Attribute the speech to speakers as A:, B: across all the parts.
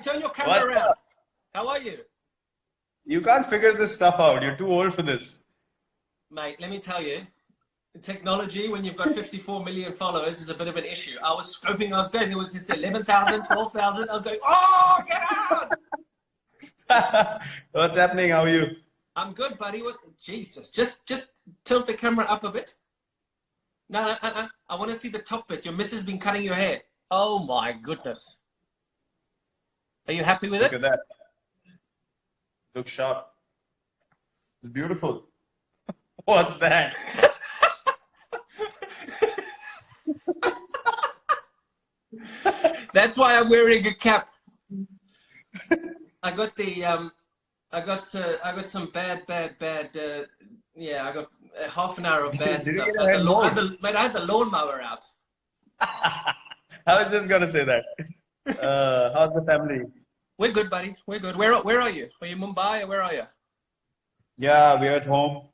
A: turn your camera
B: What's
A: around.
B: up?
A: How are you?
B: You can't figure this stuff out. You're too old for this.
A: Mate, let me tell you, technology, when you've got 54 million followers, is a bit of an issue. I was hoping I was going, there was this 11,000, 12,000. I was going, oh, get out!
B: What's happening? How are you?
A: I'm good, buddy. What? Jesus. Just tilt the camera up a bit. No. I want to see the top bit. Your missus been cutting your hair. Oh, my goodness. Are you happy with
B: Look
A: it?
B: at that. Look sharp. It's beautiful. What's that?
A: That's why I'm wearing a cap. I got the I got some bad. Yeah, I got half an hour of bad
B: Did you
A: stuff.
B: get a head mode?
A: I had the lawnmower out.
B: I was just gonna say that. How's the family?
A: We're good, buddy. We're good. Where are you? Are you Mumbai or where are you?
B: Yeah, we're at home.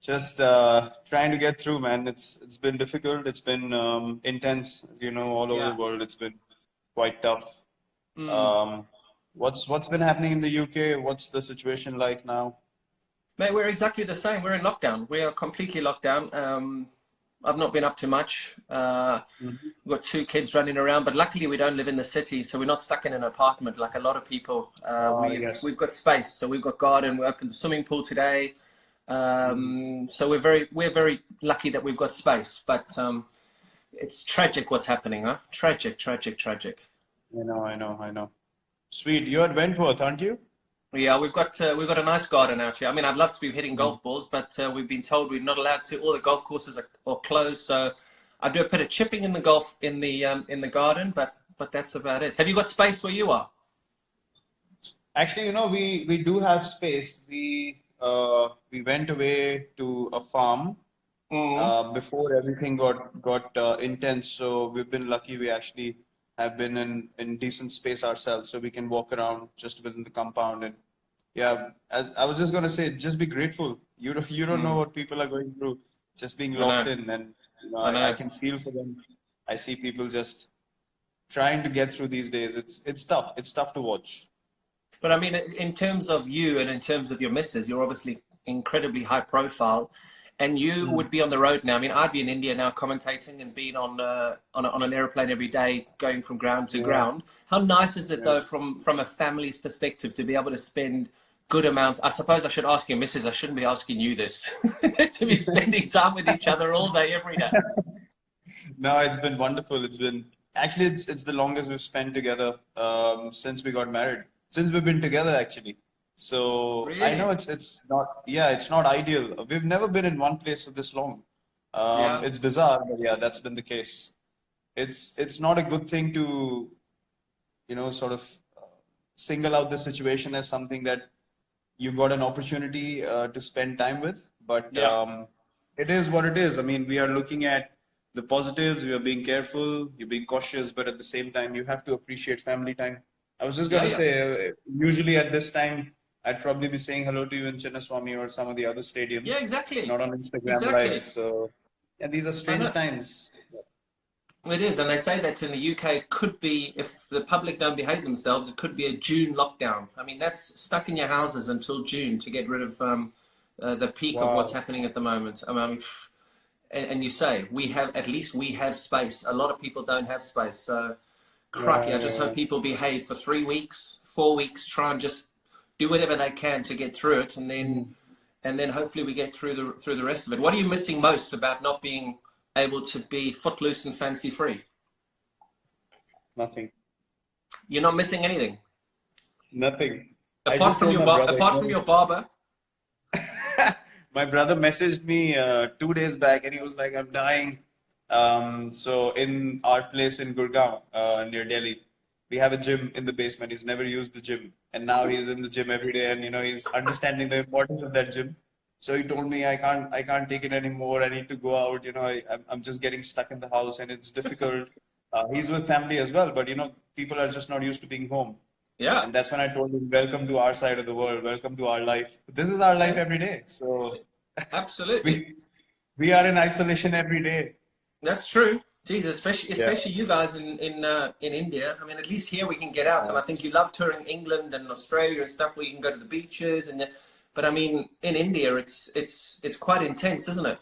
B: Just trying to get through, man. It's been difficult. It's been intense, you know, all over the
A: Yeah.
B: world. It's been quite tough.
A: Mm.
B: Um, what's been happening in the UK? What's the situation like now?
A: Mate, we're exactly the same. We're in lockdown. We are completely locked down. I've not been up to much.
B: Mhm.
A: We've got two kids running around, but luckily we don't live in the city, so we're not stuck in an apartment like a lot of people.
B: Yes.
A: We've got space, so we've got garden. We opened the swimming pool today.
B: Mm.
A: So we're very lucky that we've got space. But it's tragic what's happening, huh? Tragic, tragic, tragic.
B: I know. Sweet. You're at Wentworth, aren't you?
A: Yeah, we've got a nice garden out here. I mean, I'd love to be hitting
B: Mm.
A: golf balls, but we've been told we're not allowed to. All the golf courses are closed, so I do a bit of chipping in the garden, but that's about it. Have you got space where you are?
B: Actually, you know, we do have space. We went away to a farm
A: Mm.
B: before everything got intense. So we've been lucky. We actually have been in decent space ourselves, so we can walk around just within the compound. And yeah, as I was just gonna say, just be grateful. You don't know
A: Mm.
B: what people are going through, just being
A: I
B: locked
A: know,
B: in, and you know,
A: I
B: I
A: know.
B: can feel for them. I see people just trying to get through these days. It's tough. It's tough to watch.
A: But I mean, in terms of you and in terms of your missus, you're obviously incredibly high profile, and you
B: Mm.
A: would be on the road now. I mean, I'd be in India now commentating and being on an airplane every day, going from ground to
B: Yeah.
A: ground. How nice is it
B: Yeah.
A: though, from a family's perspective, to be able to spend good amount? I suppose I should ask your missus. I shouldn't be asking you this. To be spending time with each other all day, every day.
B: No, it's been wonderful. It's been actually it's the longest we've spent together since we got married. Since we've been together actually. So I know
A: Really?
B: it's not yeah, it's not ideal. We've never been in one place for this long.
A: Yeah.
B: It's bizarre, but yeah, that's been the case. It's not a good thing to, you know, sort of single out the situation as something that you got an opportunity to spend time with. But
A: Yeah.
B: it is what it is. I mean, we are looking at the positives. We are being careful. You're being cautious, but at the same time, you have to appreciate family time. I was just
A: Yeah.
B: gonna
A: Yeah.
B: say, usually at this time, I'd probably be saying hello to you in Chinnaswamy or some of the other
A: Yeah.
B: stadiums,
A: Exactly.
B: not on Instagram Live.
A: Exactly.
B: So, yeah, these are
A: I
B: strange
A: know.
B: times.
A: It is, and they say that in the UK it could be, if the public don't behave themselves, it could be a June lockdown. I mean, that's stuck in your houses until June to get rid of the peak of what's
B: Wow.
A: happening at the moment. I mean, and you say we have, at least we have space. A lot of people don't have space, so
B: Yeah,
A: crucky. I just
B: yeah,
A: hope people behave for 3 weeks, 4 weeks, try and just do whatever they can to get through it, and
B: yeah.
A: then hopefully we get through the rest of it. What are you missing most about not being able to be footloose and fancy free?
B: Nothing.
A: You're not missing anything
B: Nothing. I just told
A: apart from your barber.
B: my brother messaged me 2 days back, and he was like, "I'm dying." So in our place in Gurgaon, near Delhi, we have a gym in the basement. He's never used the gym, and now he's in the gym every day, and you know he's understanding the importance of that gym. So he told me, I can't take it anymore. I need to go out. You know, I'm just getting stuck in the house, and it's difficult. He's with family as well, but you know, people are just not used to being home.
A: Yeah,
B: And that's when I told him, welcome to our side of the world, welcome to our life. This is our life
A: yeah,
B: every day. So
A: absolutely.
B: we we are in isolation every day.
A: That's true. Jesus, especially
B: Yeah.
A: you guys in India. I mean, at least here we can get out, and I think you love touring England and Australia and stuff where you can go to the beaches but I mean, in India, it's quite intense, isn't it?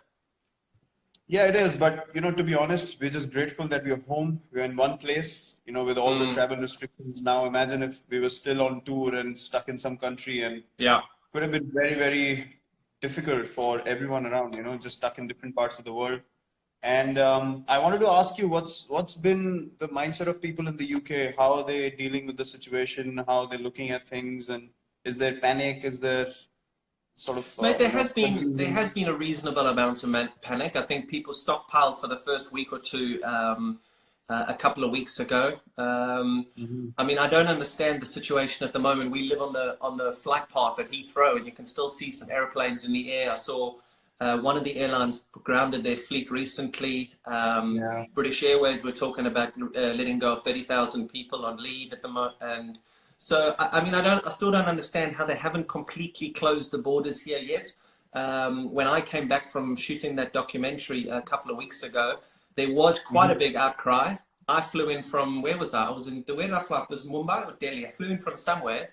B: Yeah, it is. But, to be honest, we're just grateful that we're home. We're in one place, with all the
A: Mm,
B: travel restrictions now. Imagine if we were still on tour and stuck in some country, and
A: yeah.
B: could have been very, very difficult for everyone around, just stuck in different parts of the world. And I wanted to ask you, what's been the mindset of people in the UK? How are they dealing with the situation? How are they looking at things? And is there panic? Is there sort of,
A: Mate, there
B: confusion?
A: has been a reasonable amount of panic. I think people stockpiled for the first week or two a couple of weeks ago.
B: Hmm.
A: I mean, I don't understand the situation at the moment. We live on the flight path at Heathrow, and you can still see some airplanes in the air. I saw one of the airlines grounded their fleet recently.
B: Yeah.
A: British Airways were talking about letting go of 30,000 people on leave at the moment, and so I mean, I still don't understand how they haven't completely closed the borders here yet. When I came back from shooting that documentary a couple of weeks ago, there was quite a
B: Hmm.
A: big outcry. I flew in from, where was I? Where did I fly? Was it Mumbai or Delhi? I flew in from somewhere,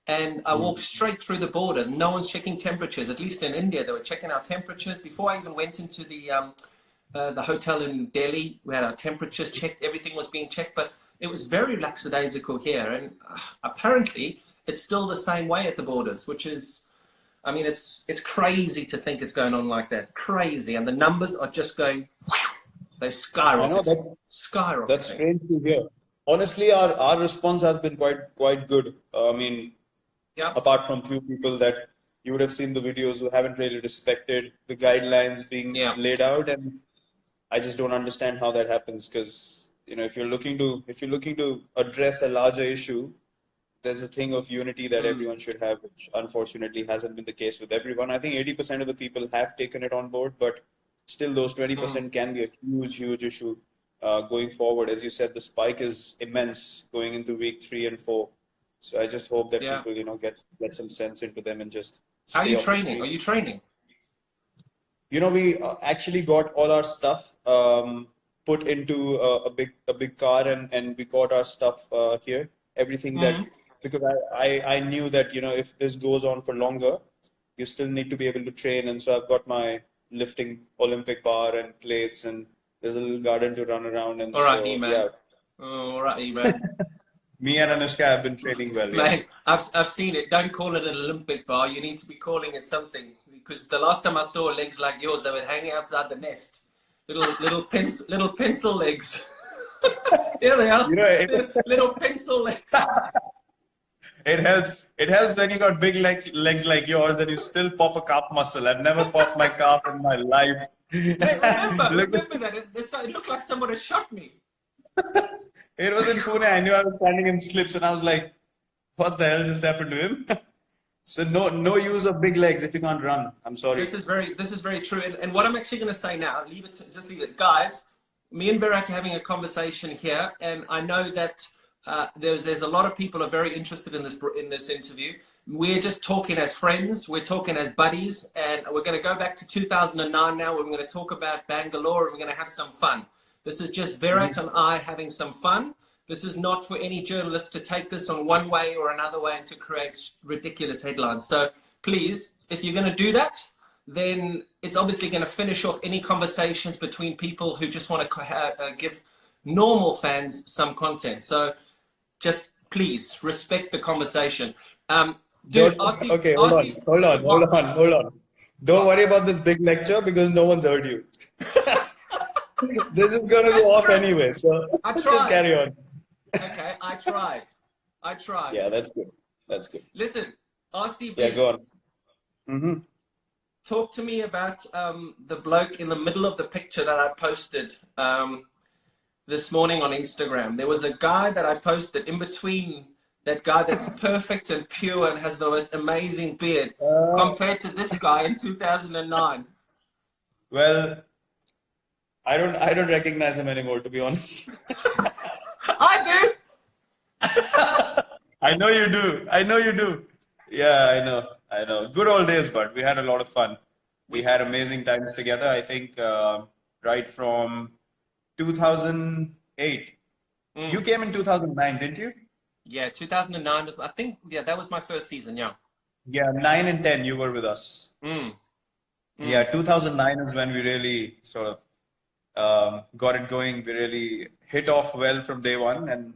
A: and I walked straight through the border. No one's checking temperatures. At least in India, they were checking our temperatures before I even went into the hotel in Delhi. We had our temperatures checked. Everything was being checked, but it was very lackadaisical here. And apparently, it's still the same way at the borders, which is, I mean, it's crazy to think it's going on like that. Crazy, and the numbers are just going. They
B: I know
A: skyrocket,
B: that's
A: skyrocketing.
B: strange to hear. Honestly, our response has been quite good. I mean,
A: Yeah,
B: apart from few people that you would have seen the videos who haven't really respected the guidelines being
A: yeah.
B: laid out, and I just don't understand how that happens because if you're looking to address a larger issue, there's a thing of unity that
A: Mm,
B: everyone should have, which unfortunately hasn't been the case with everyone. I think 80% of the people have taken it on board, but still those
A: mm,
B: 20% can be a huge, huge issue going forward. As you said, the spike is immense going into week 3 and 4. So I just hope that
A: yeah.
B: people, get some sense into them and just
A: How are
B: stay
A: you
B: off the
A: training? Are
B: streets.
A: you training?
B: We actually got all our stuff put into a big car, and we got our stuff here. Everything that,
A: Mm.
B: because I knew that if this goes on for longer, you still need to be able to train, and so I've got my lifting Olympic bar and plates, and there's a little garden to run around, and
A: All right,
B: so
A: E-man.
B: yeah,
A: Oh, all right, E-man.
B: me and Anushka have been training well.
A: Man,
B: Yes.
A: I've seen it. Don't call it an Olympic bar. You need to be calling it something. Because the last time I saw legs like yours, they were hanging outside the nest. Little pencil legs. Here they are.
B: You know, it,
A: Little pencil legs.
B: it helps. It helps when you got big legs like yours, and you still pop a calf muscle. I've never popped my calf in my life.
A: Mate,
B: Look,
A: remember that. It looked like someone had shot me.
B: it was in Pune. I knew I was standing in slips, and I was like, "What the hell just happened to him?" So no use of big legs if you can't run. I'm sorry.
A: This is very true. And what I'm actually going to say now, just leave it, guys. Me and Virat are having a conversation here, and I know that there's a lot of people are very interested in this interview. We're just talking as friends. We're talking as buddies, and we're going to go back to 2009 now. We're going to talk about Bangalore, and we're going to have some fun. This is just Virat and I having some fun. This is not for any journalist to take this on one way or another way and to create ridiculous headlines. So please, if you're going to do that, then it's obviously going to finish off any conversations between people who just want to give normal fans some content. So just please respect the conversation. Dude,
B: Okay, hold on,
A: RC,
B: hold on, hold
A: what?
B: on, hold on. Don't
A: What?
B: worry about this big lecture because no one's heard you. This is going to go
A: That's
B: off
A: true.
B: anyway, so
A: I
B: just
A: tried.
B: carry on.
A: Okay, I tried. I tried.
B: Yeah, that's good. That's good.
A: Listen,
B: Yeah,
A: RCB,
B: go on. Hmm.
A: talk to me about the bloke in the middle of the picture that I posted this morning on Instagram. There was a guy that I posted in between that guy that's perfect and pure and has the most amazing beard compared to this guy in 2009.
B: Well, I don't recognize him anymore, to be honest.
A: I
B: I know you do. I know you do. Yeah, I know. I know. Good old days, but we had a lot of fun. We
A: do.
B: had amazing times together. I think right from 2008. You
A: Mm.
B: came in 2009, didn't you?
A: Yeah, 2009 was, I think, yeah, that was my first season. Yeah.
B: Yeah, 9 and 10, you were with us.
A: Mm.
B: Yeah,
A: Mm.
B: 2009 is when we really sort of got it going. We really hit off well from day one. And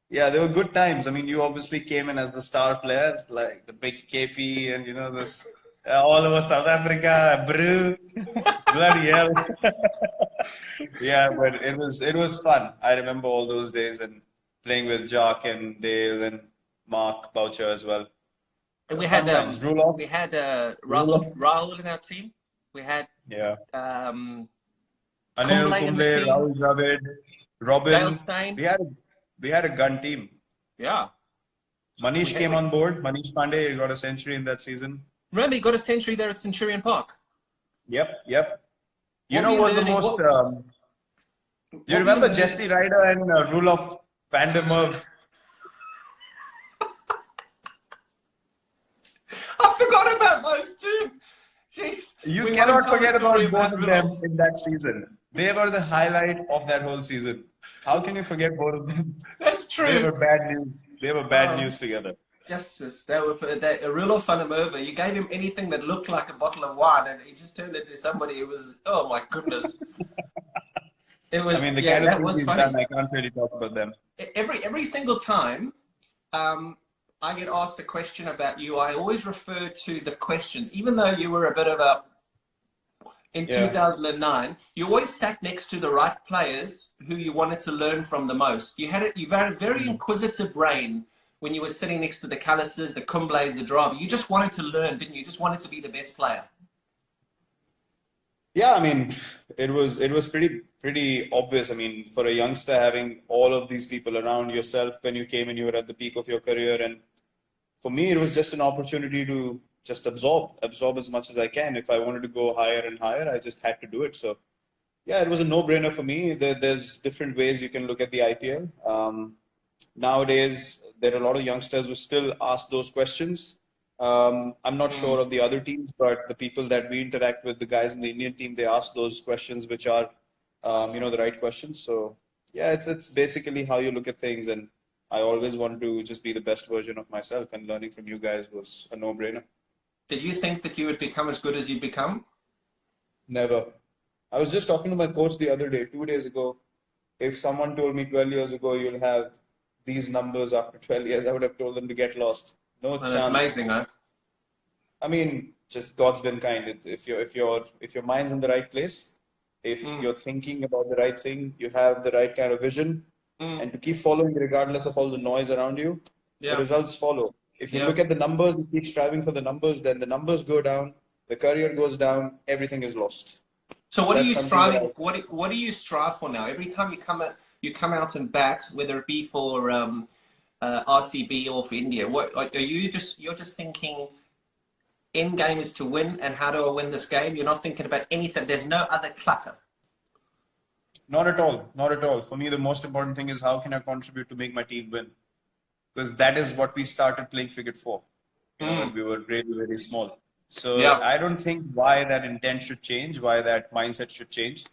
B: yeah, they were good times. I mean, you obviously came in as the star player, like the big KP and, this all over South Africa, brew, bloody hell. Yeah, but it was fun. I remember all those days and playing with Jock and Dale and Mark Boucher as well.
A: And we had
B: Fun times. Rule
A: Rahul
B: off.
A: Rahul in our team. We had
B: Yeah.
A: um,
B: Anil
A: Kumble in the
B: Kumble,
A: team.
B: Rahul Dravid,
A: Dale
B: Robin.
A: Steyn.
B: We had a gun team.
A: Yeah. We
B: Manish
A: had,
B: came
A: we,
B: on board. Manish Pandey he got a century in that season.
A: remember, he got a century there at Centurion Park.
B: Yep. You
A: What were
B: know
A: you
B: what's the
A: learning?
B: most you
A: What were you
B: remember
A: learning?
B: Jesse Ryder and Roelof van der Merwe?
A: I forgot about those two. Jeez.
B: You
A: We won't
B: cannot
A: tell the
B: forget
A: story
B: about both of them
A: Rudolph.
B: in that season. They were the highlight of that whole season. How can you forget both of them?
A: That's
B: They
A: true.
B: were bad news. They were bad
A: Oh,
B: news together.
A: justice. That were that Rudolph van der Merwe. You gave him anything that looked like a bottle of wine, and he just turned into somebody. It was, oh my goodness. It
B: I mean,
A: was,
B: the
A: yeah,
B: kind of
A: that
B: things
A: was
B: he's done,
A: funny.
B: I can't really talk about them.
A: Every single time I get asked a question about you, I always refer to the questions, even though you were a bit of a in
B: Yeah.
A: 2009, you always sat next to the right players who you wanted to learn from the most. You had a very inquisitive brain when you were sitting next to the Callises, the Kumbles, the Dravi. You just wanted to learn, didn't you? You just wanted to be the best player.
B: Yeah, I mean, it was pretty obvious. I mean, for a youngster having all of these people around yourself when you came and you were at the peak of your career, and for me, it was just an opportunity to just absorb as much as I can. If I wanted to go higher and higher, I just had to do it. So yeah, it was a no-brainer for me. There's different ways you can look at the IPL. Nowadays, there are a lot of youngsters who still ask those questions. I'm not
A: Mm.
B: sure of the other teams, but the people that we interact with, the guys in the Indian team, they ask those questions, which are, the right questions. So yeah, it's basically how you look at things, and I always wanted to just be the best version of myself, and learning from you guys was a no-brainer.
A: Did you think that you would become as good as you become?
B: Never. I was just talking to my coach the other day, 2 days ago. If someone told me 12 years ago you'll have these numbers after 12 years, I would have told them to get lost. No
A: Well, that's
B: chance.
A: amazing, huh?
B: I mean, just God's been kind. If your mind's in the right place, if
A: Mm.
B: you're thinking about the right thing, you have the right kind of vision,
A: Mm.
B: and to keep following regardless of all the noise around you, the
A: Yeah,
B: results follow. If you
A: yeah.
B: look at the numbers and keep striving for the numbers, then the numbers go down, the career goes down, everything is lost.
A: So what are
B: That's
A: you
B: something that
A: striving? What do you strive for now? Every time you come out and bat, whether it be for RCB or for India, what like, you're just thinking end game is to win, and how do I win this game? You're not thinking about anything. There's no other clutter.
B: Not at all. Not at all. For me, the most important thing is how can I contribute to make my team win? Because that is what we started playing cricket for, when
A: Mm.
B: we were really, very small. So
A: Yeah.
B: I don't think why that intent should change, why that mindset should change.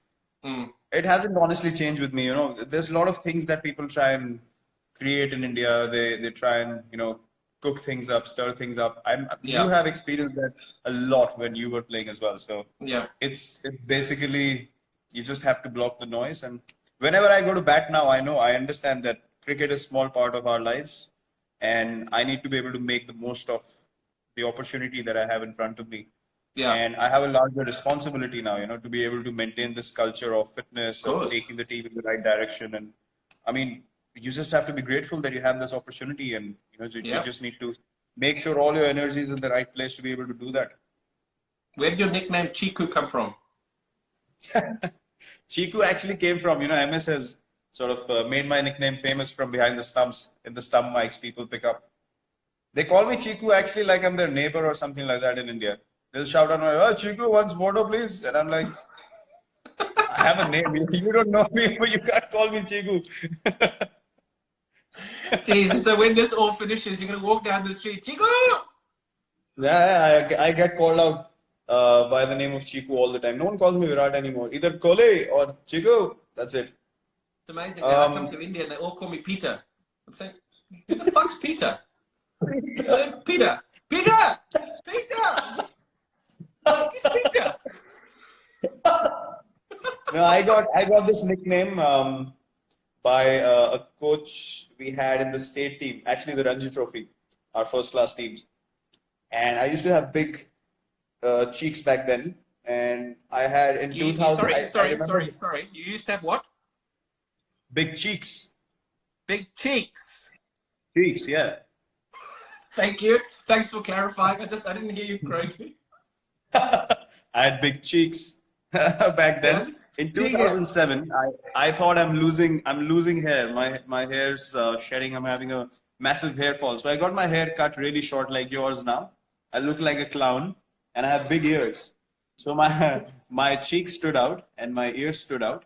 A: Mm.
B: It hasn't honestly changed with me. There's a lot of things that people try and create in India. They try and cook things up, stir things up. You
A: Yeah.
B: have experienced that a lot when you were playing as well. So
A: Yeah.
B: it's basically you just have to block the noise. And whenever I go to bat now, I understand that cricket is a small part of our lives, and I need to be able to make the most of the opportunity that I have in front of me.
A: Yeah.
B: And I have a larger responsibility now, to be able to maintain this culture of
A: Of
B: fitness, of
A: course.
B: taking the team in the right direction. And I mean, you just have to be grateful that you have this opportunity, and you
A: Yeah.
B: just need to make sure all your energy is in the right place to be able to do that.
A: Where did your nickname Chiku come from?
B: Chiku actually came from, MS has sort of made my nickname famous from behind the stumps. In the stump mics, people pick up. They call me Chiku actually like I'm their neighbor or something like that in India. They'll shout out, "Oh, Chiku, once photo, please." And I'm like, I have a name. You don't know me, but you can't call me Chiku.
A: Jesus, so when this all finishes, you're gonna walk down the street, Chiku!
B: Yeah, I get called out by the name of Chiku all the time. No one calls me Virat anymore. Either Kole or Chiku. That's it.
A: amazing. Now I come to India and they all call me Peter. I'm saying, who the fuck's Peter? Peter! Peter! Peter! Who's Peter?
B: No, I got this nickname by a coach we had in the state team, actually the Ranji Trophy, our first class teams. And I used to have big cheeks back then. And I had in 2000.
A: Sorry. You used to have what?
B: Big cheeks.
A: Big cheeks.
B: Cheeks, yeah.
A: Thank you. Thanks for clarifying. I didn't hear you correctly.
B: I had big cheeks back then. In 2007, I thought I'm losing hair. My hair's shedding. I'm having a massive hair fall. So I got my hair cut really short, like yours now. I look like a clown, and I have big ears. So my cheeks stood out and my ears stood out.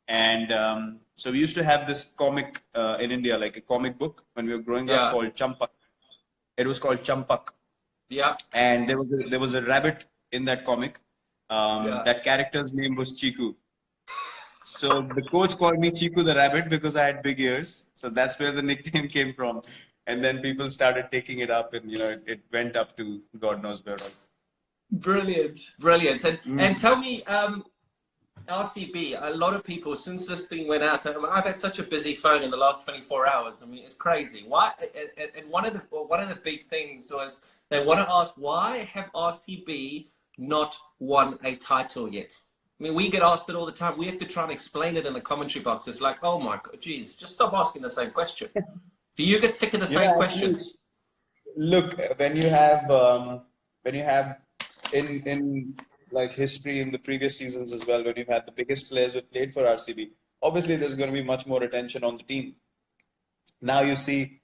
B: And so we used to have this comic in India, like a comic book when we were growing up, called Champak. It was called Champak.
A: Yeah.
B: And there was a rabbit in that comic. That character's name was Chiku. So the coach called me Chiku the rabbit because I had big ears. So that's where the nickname came from. And then people started taking it up, and it went up to God knows where.
A: Brilliant. And tell me, RCB, a lot of people, since this thing went out, I've had such a busy phone in the last 24 hours. I mean, it's crazy. Why? And one of the big things was they want to ask, why have RCB not won a title yet? I mean, we get asked it all the time. We have to try and explain it in the commentary box. It's like, oh my God, geez, just stop asking the same question. Do you get sick of the same questions?
B: Look, when you have in like history in the previous seasons as well, when you've had the biggest players who played for RCB, obviously there's going to be much more attention on the team. Now you see,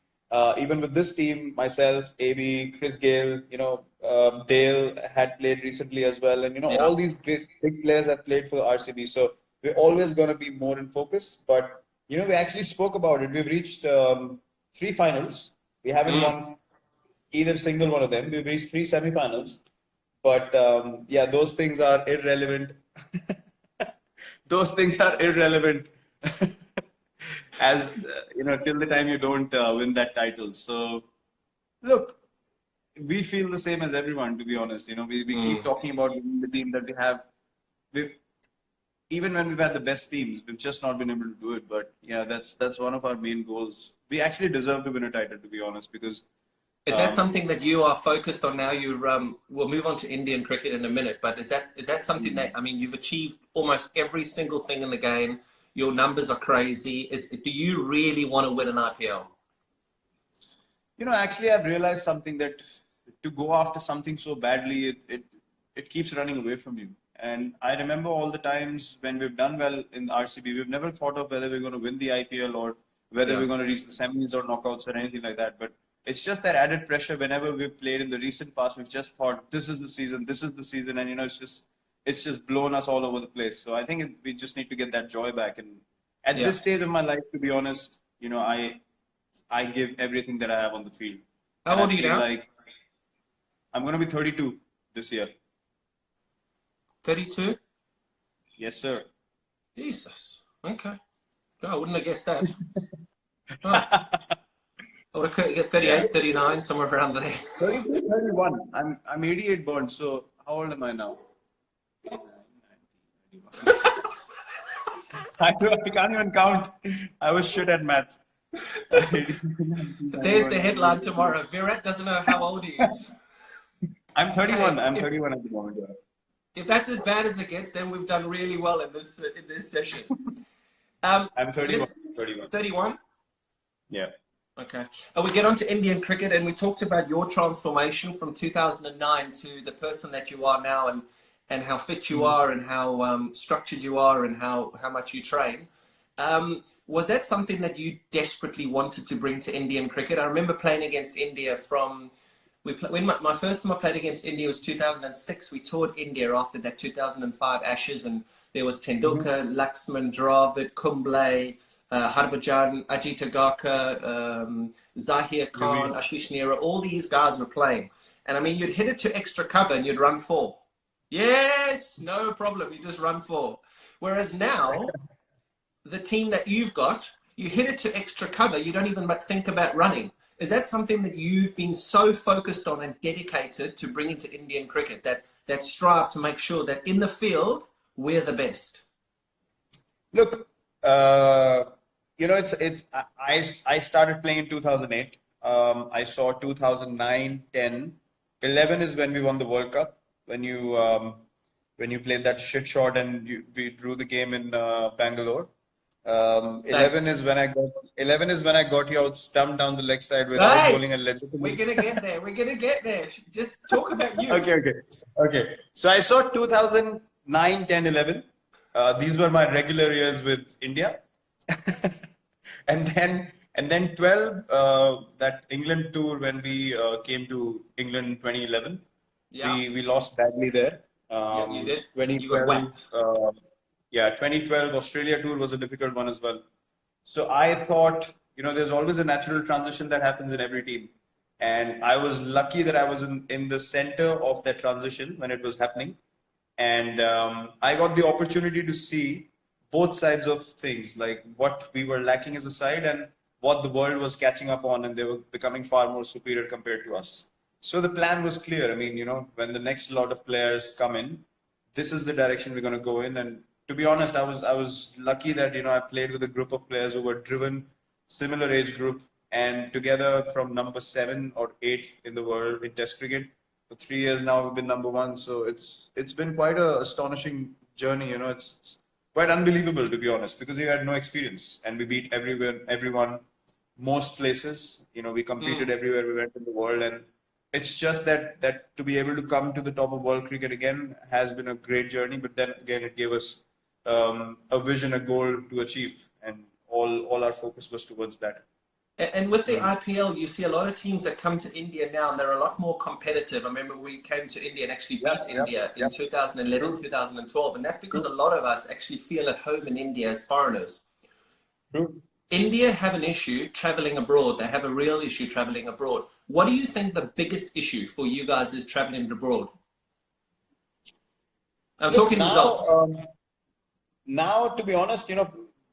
B: even with this team, myself, AB, Chris Gale, Dale had played recently as well, and all these great big players have played for RCB. So we're always going to be more in focus. But we actually spoke about it. We've reached 3 finals. We haven't won either single one of them. We've reached 3 semifinals. But those things are irrelevant. Those things are irrelevant as till the time you don't win that title. So look, we feel the same as everyone, to be honest. We keep talking about the team that we have. Even when we've had the best teams, we've just not been able to do it. But yeah, that's one of our main goals. We actually deserve to win a title, to be honest, because
A: is that something that you are focused on now? We'll move on to Indian cricket in a minute, but is that something that, I mean, you've achieved almost every single thing in the game. Your numbers are crazy. Do you really want to win an IPL?
B: Actually, I've realized something, that to go after something so badly, it keeps running away from you. And I remember all the times when we've done well in RCB, we've never thought of whether we're going to win the IPL or whether we're going to reach the semis or knockouts or anything like that. But it's just that added pressure whenever we've played in the recent past. We've just thought, this is the season, and it's just blown us all over the place. So I think we just need to get that joy back. And at this stage of my life, to be honest, I give everything that I have on the field.
A: How old are you now?
B: Like, I'm going to be 32 this year.
A: 32?
B: Yes, sir.
A: Jesus. Okay. No, I wouldn't have guessed that. Oh. I would have get 38, 39, somewhere around there.
B: 32, 31. I'm 88 born, so how old am I now? I can't even count. I was shit at math.
A: There's the headline tomorrow. Virat doesn't know how old he is.
B: I'm 31. I'm 31 at the moment.
A: If that's as bad as it gets, then we've done really well in this session.
B: I'm 31.
A: 31?
B: Yeah.
A: Okay. We get on to Indian cricket, and we talked about your transformation from 2009 to the person that you are now, and how fit you are, and how structured you are, and how much you train. Was that something that you desperately wanted to bring to Indian cricket? I remember playing against India when my first time I played against India was 2006. We toured India after that 2005 Ashes, and there was Tendulkar, Laxman, Dravid, Kumble, Harbhajan, Ajit Agarkar, Zahir Khan, Ashish Nehra. All these guys were playing. And I mean, you'd hit it to extra cover and you'd run 4. Yes, no problem. You just run 4. Whereas now, the team that you've got, you hit it to extra cover. You don't even think about running. Is that something that you've been so focused on and dedicated to bringing to Indian cricket, that strive to make sure that in the field, we're the best?
B: Look, I started playing in 2008. I saw 2009, 10, 11 is when we won the World Cup. When you played that shit shot and we drew the game in Bangalore. 11 is when I got you out stumped down the leg side without
A: Hey,
B: bowling a legitimate.
A: we're gonna get there. We're gonna get there. Just talk about you.
B: Okay. So I saw 2009, 10, 11. These were my regular years with India. and then 12, that England tour when we came to England in 2011.
A: Yeah.
B: We lost badly there.
A: Yeah, you did.
B: 2012,
A: You got whacked.
B: 2012 Australia tour was a difficult one as well. So I thought, there's always a natural transition that happens in every team. And I was lucky that I was in the center of that transition when it was happening. And I got the opportunity to see both sides of things, like what we were lacking as a side and what the world was catching up on, and they were becoming far more superior compared to us. So the plan was clear. I mean, when the next lot of players come in, this is the direction we're going to go in. And to be honest, I was lucky that I played with a group of players who were driven, similar age group, and together from number 7 or 8 in the world in Test cricket. For 3 years now, we've been number 1. So it's been quite an astonishing journey. It's quite unbelievable, to be honest, because we had no experience and we beat everyone, most places. We competed everywhere we went in the world, and it's just that to be able to come to the top of world cricket again has been a great journey. But then again, it gave us a vision, a goal to achieve, and all our focus was towards that.
A: And with the IPL, you see a lot of teams that come to India now, and they're a lot more competitive. I remember we came to India and actually beat India in 2011, 2012, and that's because a lot of us actually feel at home in India as foreigners.
B: True.
A: India have an issue traveling abroad. They have a real issue traveling abroad. What do you think the biggest issue for you guys is traveling abroad? I'm talking results.
B: Now, to be honest,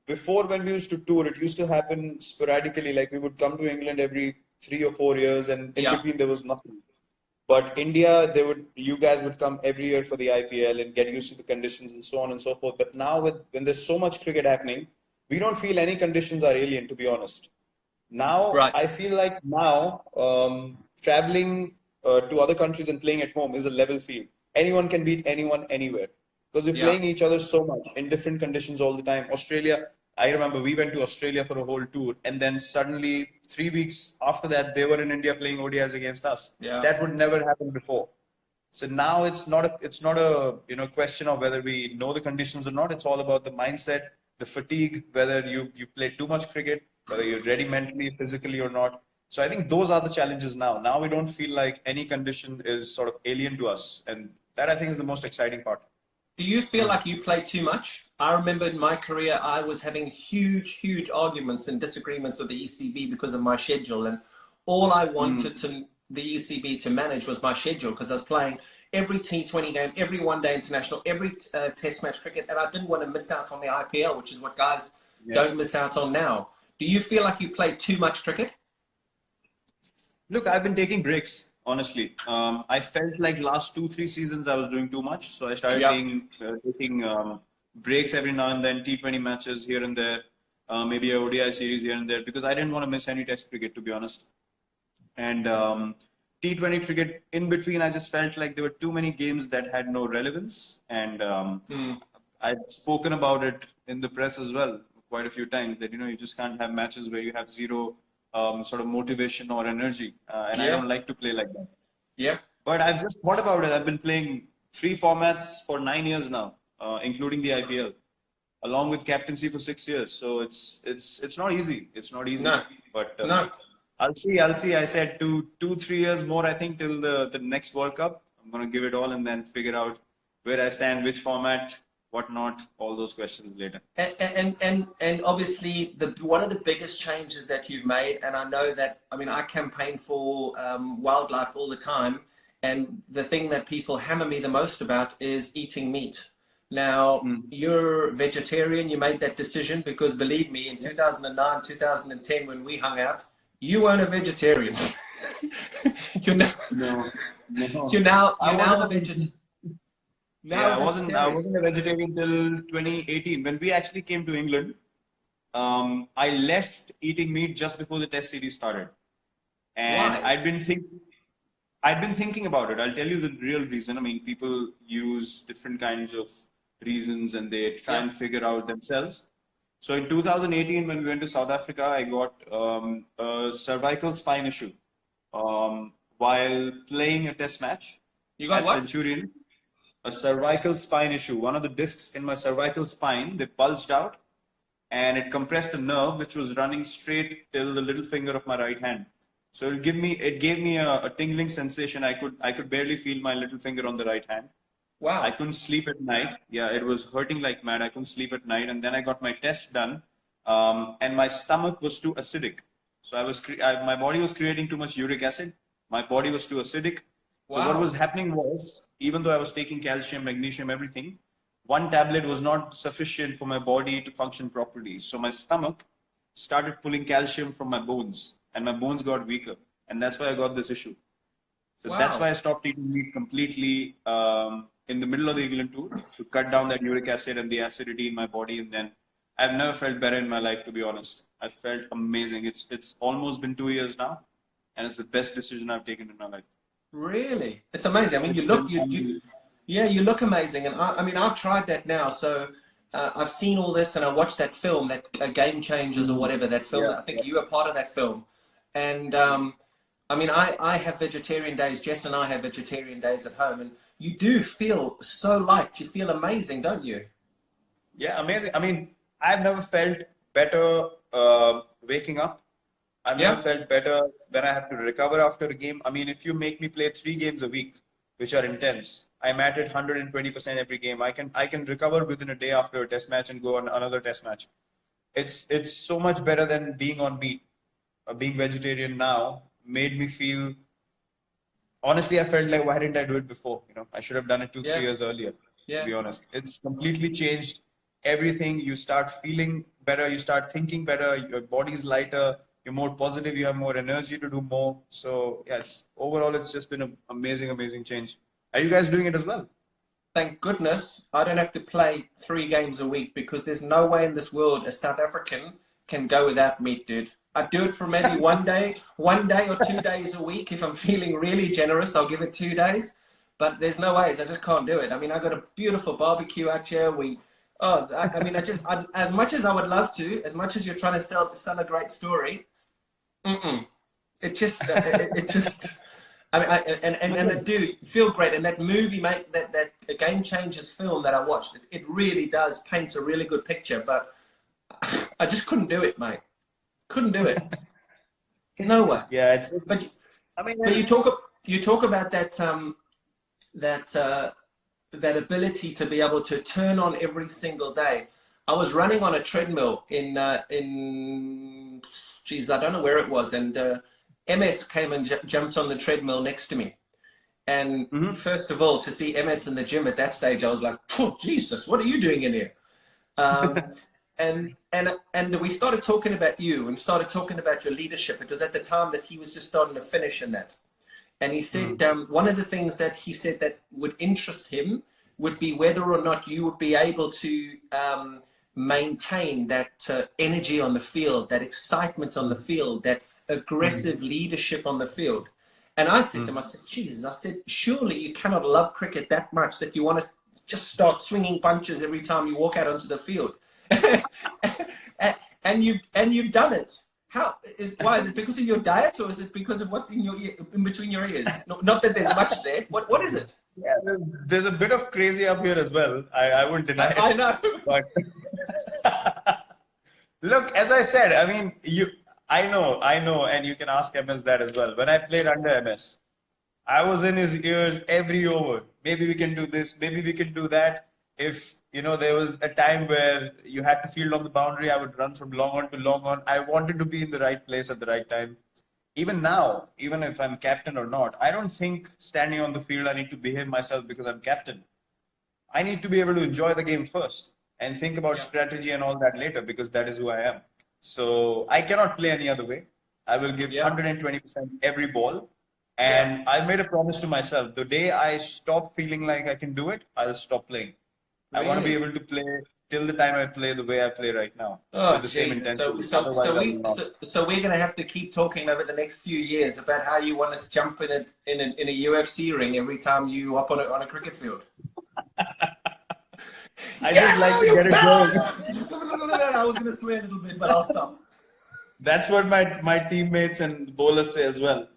B: before when we used to tour, it used to happen sporadically. Like we would come to England every 3 or 4 years, and in between there was nothing. But India, you guys would come every year for the IPL and get used to the conditions and so on and so forth. But now, when there's so much cricket happening, we don't feel any conditions are alien, to be honest. Now, I feel like traveling to other countries and playing at home is a level field. Anyone can beat anyone anywhere. Because we're playing each other so much in different conditions all the time. Australia, I remember we went to Australia for a whole tour, and then suddenly 3 weeks after that, they were in India playing ODIs against us.
A: Yeah.
B: That would never happen before. So now it's not a question of whether we know the conditions or not. It's all about the mindset, the fatigue, whether you play too much cricket, whether you're ready mentally, physically or not. So I think those are the challenges now. Now we don't feel like any condition is sort of alien to us, and that I think is the most exciting part.
A: Do you feel like you play too much? I remember in my career, I was having huge arguments and disagreements with the ECB because of my schedule. And all I wanted the ECB to manage was my schedule, because I was playing every T20 game, every one-day international, every test match cricket. And I didn't want to miss out on the IPL, which is what guys don't miss out on now. Do you feel like you play too much cricket?
B: Look, I've been taking breaks. Honestly, I felt like last 2-3 seasons I was doing too much, so I started taking breaks every now and then, T20 matches here and there, maybe a ODI series here and there, because I didn't want to miss any Test cricket, to be honest. And T20 cricket in between, I just felt like there were too many games that had no relevance, and I'd spoken about it in the press as well quite a few times that you just can't have matches where you have zero sort of motivation or energy, and I don't like to play like that.
A: Yeah.
B: But I've just thought about it. I've been playing 3 formats for 9 years now, including the IPL, along with captaincy for 6 years. So it's not easy. It's not easy.
A: No.
B: But
A: No.
B: I'll see. I said 2-3 years more. I think till the next World Cup. I'm gonna give it all and then figure out where I stand, which format, what not, all those questions later.
A: And obviously one of the biggest changes that you've made, and I know that, I mean, I campaign for wildlife all the time, and the thing that people hammer me the most about is eating meat. Now,
B: Mm.
A: you're vegetarian. You made that decision because, believe me, in 2009, 2010, when we hung out, you weren't a vegetarian. you're now,
B: No, no.
A: you're
B: I
A: now a
B: wasn't.
A: now
B: Yeah,
A: a
B: I
A: vegetarian.
B: wasn't a vegetarian till 2018 when we actually came to England. I left eating meat just before the test series started, and
A: Why?
B: I'd been thinking about it. I'll tell you the real reason. I mean, people use different kinds of reasons and they try
A: Yeah.
B: and figure out themselves. So in 2018, when we went to South Africa, I got a cervical spine issue while playing a test match
A: You got
B: at
A: what?
B: Centurion. A cervical spine issue. One of the discs in my cervical spine, they bulged out and it compressed a nerve which was running straight till the little finger of my right hand. So it gave me a tingling sensation. I could barely feel my little finger on the right hand. I
A: Wow.
B: couldn't sleep at night. Yeah, it was hurting like mad. I couldn't sleep at night, and then I got my test done, and my stomach was too acidic. So my body was creating too much uric acid. My body was too acidic. So what was
A: Wow.
B: happening was, even though I was taking calcium, magnesium, everything, one tablet was not sufficient for my body to function properly. So my stomach started pulling calcium from my bones, and my bones got weaker, and that's why I got this issue. So that's why
A: Wow.
B: I stopped eating meat completely in the middle of the England tour to cut down that uric acid and the acidity in my body. And then I've never felt better in my life, to be honest. I felt amazing. It's almost been 2 years now, and it's the best decision I've taken in my life.
A: Really? It's amazing. I mean, you
B: It's
A: look,
B: been unbelievable.
A: yeah, you look amazing. And I mean, I've tried that now. So I've seen all this and I watched that film, that Game Changers or
B: Mm.
A: whatever, that film.
B: Yeah,
A: I think
B: yeah,
A: you were part of that film. And I mean, I have vegetarian days. Jess and I have vegetarian days at home. And you do feel so light. You feel amazing, don't you?
B: yeah, amazing. I mean, I've never felt better waking up. I've never
A: Yeah.
B: felt better when I have to recover after a game. I mean, if you make me play 3 games a week, which are intense, I'm at it 120% every game. I can recover within a day after a test match and go on another test match. It's so much better than being on meat. Being vegetarian now made me feel honestly, I felt like why didn't I do it before? I should have done it 2, 3
A: Yeah.
B: years earlier, to
A: Yeah.
B: be honest. It's completely changed everything. You start feeling better, you start thinking better, your body's lighter, you're more positive, you have more energy to do more. So, yes, overall, it's just been an amazing, amazing change. Are you guys doing it as well?
A: Thank goodness I don't have to play 3 games a week because there's no way in this world a South African can go without meat, dude. I do it for maybe 1 day or 2 days a week. If I'm feeling really generous, I'll give it 2 days. But there's no ways. I just can't do it. I mean, I got a beautiful barbecue out here. I mean, as much as I would love to, as much as you're trying to sell a great story, mm-mm. It just. I mean, and I
B: Listen,
A: do feel great. And that movie, mate, that Game Changers film that I watched, it really does paint a really good picture. But I just couldn't do it, mate. Couldn't do it. No way.
B: yeah, it's,
A: But
B: it's, I mean,
A: but you talk about that that ability to be able to turn on every single day. I was running on a treadmill in geez, I don't know where it was, and MS came and jumped on the treadmill next to me. And
B: mhm.
A: first of all, to see MS in the gym at that stage, I was like, oh, Jesus, what are you doing in here? Um, and we started talking about you and started talking about your leadership. It was at the time that he was just starting to finish in that. And he said
B: Mm.
A: one of the things that he said that would interest him would be whether or not you would be able to maintain that energy on the field, that excitement on the field, that
B: Mm.
A: aggressive leadership on the field. And I said to him,
B: Mm.
A: I said, Jesus, I said, surely you cannot love cricket that much that you want to just start swinging punches every time you walk out onto the field. and you've done it. Why is it because of your diet or is it because of what's in between your ears? Not that there's much there. What is it?
B: Yeah, there's a bit of crazy up here as well. I wouldn't deny
A: I
B: it.
A: know.
B: But look, as I said, I mean, I know, and you can ask MS that as well. When I played under MS, I was in his ears every over. Maybe we can do this, maybe we can do that. If there was a time where you had to field on the boundary, I would run from long on to long on. I wanted to be in the right place at the right time. Even now, even if I'm captain or not, I don't think standing on the field I need to behave myself because I'm captain. I need to be able to enjoy the game first and think about
A: Yeah.
B: strategy and all that later because that is who I am. So I cannot play any other way. I will give
A: Yeah.
B: 120% every ball.
A: Yeah.
B: And I made a promise to myself the day I stop feeling like I can do it, I'll stop playing. I want to be
A: Really?
B: able to play till the time I play the way I play right now
A: Oh,
B: with the same
A: Jesus. So,
B: intensity.
A: so,
B: Otherwise,
A: so
B: I will
A: we,
B: not.
A: so we're going to have to keep talking over the next few years about how you want us to jump in a UFC ring every time you up on a cricket field.
B: I
A: Yeah,
B: just like to
A: you
B: get it going.
A: bastard! I was going to swear a little bit, but I'll stop.
B: That's what my teammates and bowlers say as well.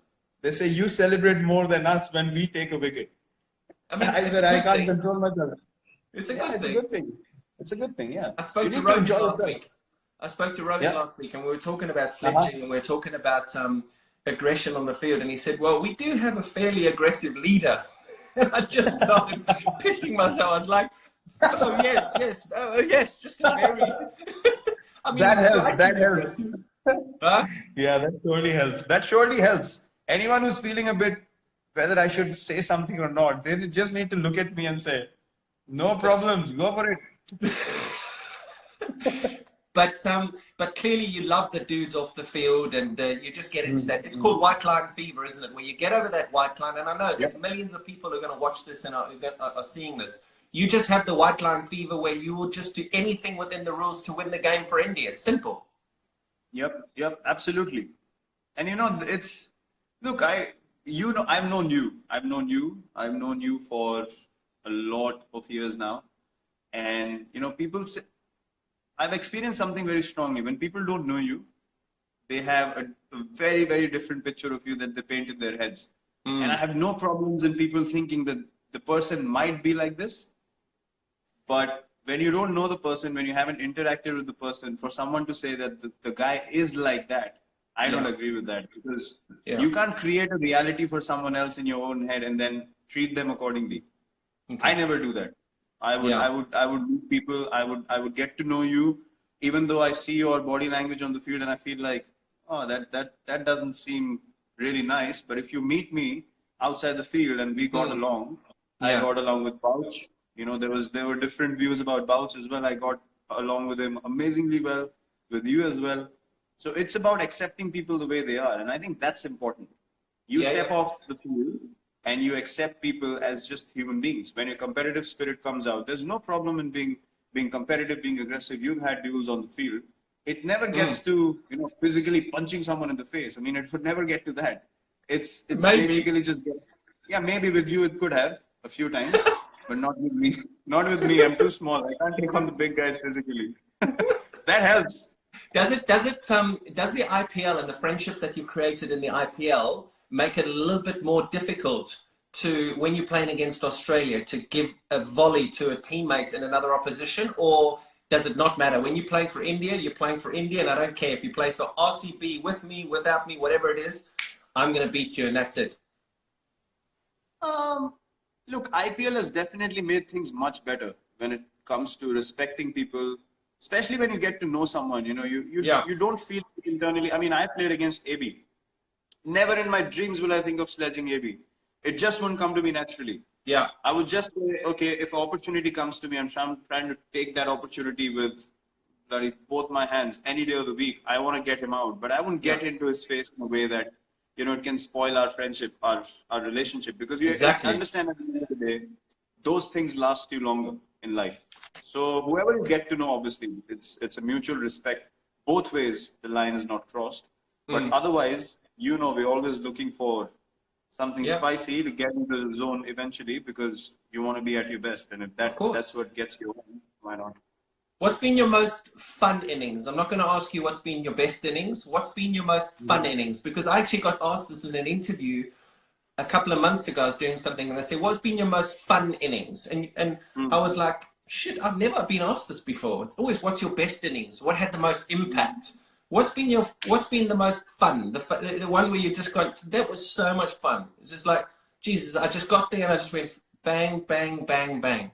B: They say you celebrate more than us when we take a wicket.
A: I mean,
B: I
A: it's a
B: said I
A: good
B: can't
A: thing.
B: control myself.
A: It's a
B: Yeah,
A: good
B: it's a
A: thing.
B: good thing. It's a good thing. Yeah,
A: I
B: you
A: spoke to
B: need to
A: Rogan
B: enjoy
A: last
B: yourself.
A: week. I spoke to Rogan
B: Yeah.
A: last week, and we were talking about
B: Uh-huh.
A: sledging, and we were talking about aggression on the field. And he said, "Well, we do have a fairly aggressive leader." And I just started pissing myself. I was like, "Oh yes, yes, oh yes, just a very." I mean,
B: That helps.
A: slightly
B: That helps.
A: aggressive. Huh?
B: Yeah, that surely helps. That surely helps. Anyone who's feeling a bit whether I should say something or not, they just need to look at me and say, "No problems, go for it."
A: But clearly you love the dudes off the field, and you just get into that. It's called white line fever, isn't it? Where you get over that white line, and I know there's
B: Yep.
A: millions of people who are going to watch this and are seeing this. You just have the white line fever where you will just do anything within the rules to win the game for India. It's simple.
B: Yep, absolutely. And it's look, I've known you for a lot of years now, and people say I've experienced something very strongly. When people don't know you, they have a very, very different picture of you that they paint in their heads. And I
A: Mm.
B: have no problems in people thinking that the person might be like this, but when you don't know the person, when you haven't interacted with the person, for someone to say that the guy is like that, I don't
A: Yeah.
B: agree with that because
A: Yeah.
B: you can't create a reality for someone else in your own head and then treat them accordingly. I
A: Okay.
B: never do that.
A: Yeah.
B: I would meet people. I would get to know you, even though I see your body language on the field and I feel like, oh, that doesn't seem really nice. But if you meet me outside the field and we got
A: Mm.
B: along, I
A: Yeah.
B: got along with Bouch. There were different views about Bouch as well. I got along with him amazingly well, with you as well. So it's about accepting people the way they are, and I think that's important. You
A: Yeah.
B: step
A: Yeah.
B: off the field and you accept people as just human beings. When your competitive spirit comes out, there's no problem in being competitive, being aggressive. You've had duels on the field. It never
A: Mm.
B: gets to physically punching someone in the face. I mean, it would never get to that. It's
A: Maybe.
B: basically just yeah. Maybe with you it could have a few times, but not with me. Not with me. I'm too small. I can't take on the big guys physically. That helps.
A: Does the IPL and the friendships that you've created in the IPL make it a little bit more difficult to, when you're playing against Australia, to give a volley to a teammate in another opposition, or does it not matter? When you're playing for India, you're playing for India, and I don't care if you play for RCB with me, without me, whatever it is, I'm going to beat you, and that's it.
B: Look, IPL has definitely made things much better when it comes to respecting people, especially when you get to know someone.
A: Yeah.
B: You don't feel internally. I mean, I played against AB. Never in my dreams will I think of sledging AB. It just won't come to me naturally.
A: Yeah.
B: I would just say, okay, if opportunity comes to me, I'm trying to take that opportunity with both my hands any day of the week. I want to get him out, but I won't get into his face in a way that it can spoil our friendship, our relationship, because you
A: Exactly.
B: understand at the end of the day, those things last you longer in life. So whoever you get to know, obviously, it's a mutual respect. Both ways, the line is not crossed. But
A: Mm.
B: otherwise, we're always looking for something
A: Yeah.
B: spicy to get into the zone eventually because you want to be at your best. And if
A: Of course.
B: that's what gets you on, why not?
A: What's been your most fun innings? I'm not going to ask you what's been your best innings. What's been your most fun innings? Because I actually got asked this in an interview a couple of months ago. I was doing something and I said, what's been your most fun innings? And I was like, shit, I've never been asked this before. It's always, what's your best innings? What had the most impact? What's been the most fun? The one where you just got, that was so much fun. It's just like, Jesus, I just got there and I just went bang, bang, bang, bang.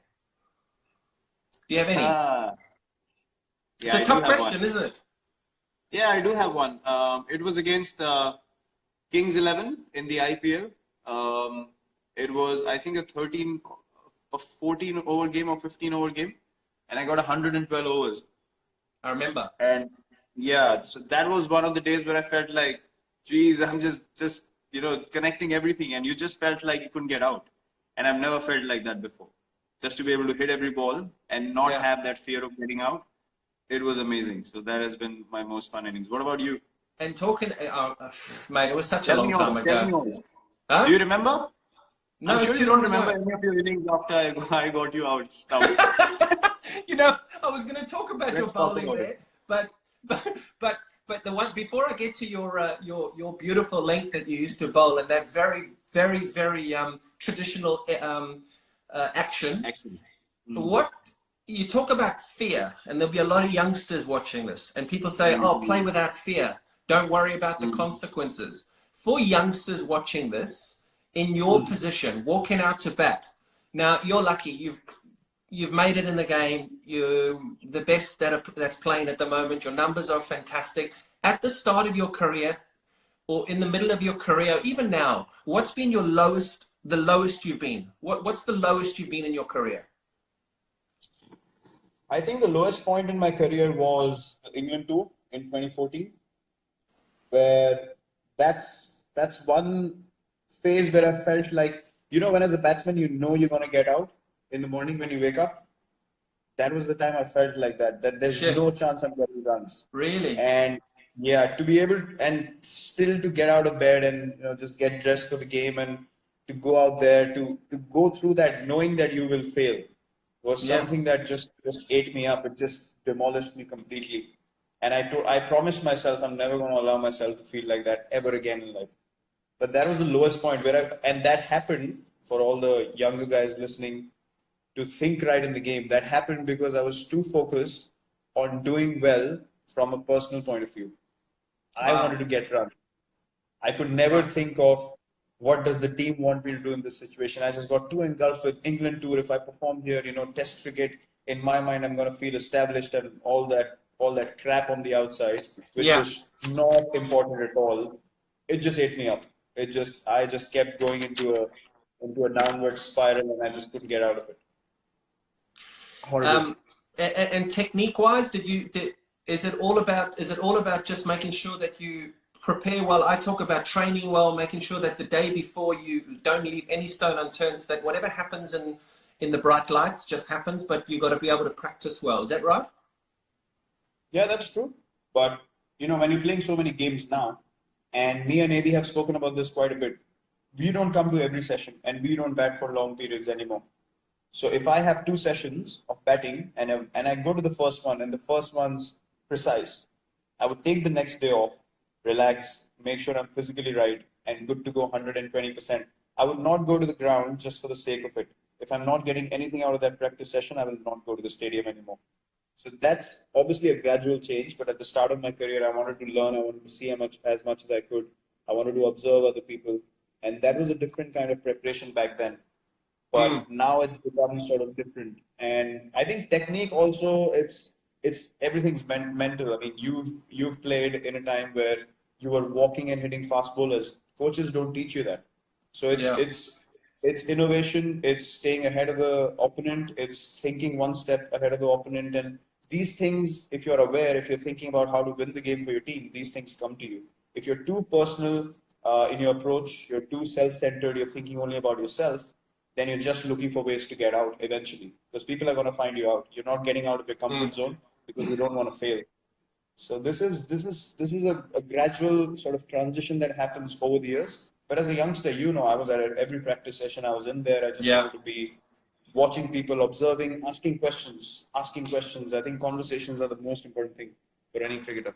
A: Do you have any?
B: Yeah,
A: It's a tough question, isn't it?
B: Yeah, I do have one. It was against Kings 11 in the IPL. It was, I think, a a 14 over game or 15 over game, and I got 112 overs.
A: I remember.
B: And yeah, so that was one of the days where I felt like, geez, I'm just connecting everything, and you just felt like you couldn't get out. And I've never felt like that before. Just to be able to hit every ball and not have that fear of getting out, it was amazing. So that has been my most fun innings. What about you?
A: And talking, mate, it was such a
B: Tell
A: long
B: me
A: time
B: yours. Tell me
A: ago.
B: yours.
A: Huh?
B: Do you remember?
A: No,
B: I'm
A: it's
B: sure
A: too
B: you don't
A: long
B: remember
A: ago.
B: any of your innings after I got you out.
A: You know, I was going to talk about your
B: Let's talk
A: bowling
B: about
A: there,
B: it.
A: but the one before I get to your beautiful length that you used to bowl and that very traditional action.
B: Excellent.
A: What you talk about fear, and there'll be a lot of youngsters watching this, and people say, "Oh, play without fear. Don't worry about the consequences." For youngsters watching this, in your position, walking out to bat. Now you're lucky. You've made it in the game. You're the best that's playing at the moment. Your numbers are fantastic. At the start of your career, or in the middle of your career, even now, what's been your lowest? The lowest you've been? What's the lowest you've been in your career?
B: I think the lowest point in my career was the England tour in 2014, where that's one phase where I felt like, when as a batsman, you're going to get out in the morning when you wake up. That was the time I felt like that there's no chance I'm getting runs.
A: Really?
B: And yeah, to be able and still to get out of bed and just get dressed for the game and to go out there to go through that knowing that you will fail was something that just ate me up. It just demolished me completely. And I promised myself I'm never going to allow myself to feel like that ever again in life. But that was the lowest point and that happened for all the younger guys listening to think right in the game. That happened because I was too focused on doing well from a personal point of view. I wanted to get run. I could never think of what does the team want me to do in this situation. I just got too engulfed with England tour. If I perform here, Test cricket, in my mind, I'm going to feel established and all that crap on the outside, which was not important at all. It just ate me up. I just kept going into a downward spiral, and I just couldn't get out of it. Horrible.
A: And technique-wise, is it all about just making sure that you prepare well? I talk about training well, making sure that the day before you don't leave any stone unturned, so that whatever happens in the bright lights just happens, but you've got to be able to practice well. Is that right?
B: Yeah, that's true. But, when you're playing so many games now, and me and AB have spoken about this quite a bit, we don't come to every session and we don't bat for long periods anymore. So if I have 2 sessions of batting and I go to the first one and the first one's precise, I would take the next day off, relax, make sure I'm physically right and good to go 120%. I would not go to the ground just for the sake of it. If I'm not getting anything out of that practice session, I will not go to the stadium anymore. So that's obviously a gradual change, but at the start of my career, I wanted to learn, I wanted to see as much as I could. I wanted to observe other people, and that was a different kind of preparation back then. But now it's become sort of different. And I think technique also, it's everything's mental. I mean, you've played in a time where you were walking and hitting fast bowlers. Coaches don't teach you that. So it's innovation, it's staying ahead of the opponent, it's thinking one step ahead of the opponent. And these things, if you're aware, if you're thinking about how to win the game for your team, these things come to you. If you're too personal in your approach, you're too self-centered, you're thinking only about yourself, then you're just looking for ways to get out eventually. Because people are going to find you out. You're not getting out of your comfort zone because you don't want to fail. So this is a gradual sort of transition that happens over the years. But as a youngster, I was at every practice session. I was in there. I just wanted to be watching people, observing, asking questions. I think conversations are the most important thing for any cricketer.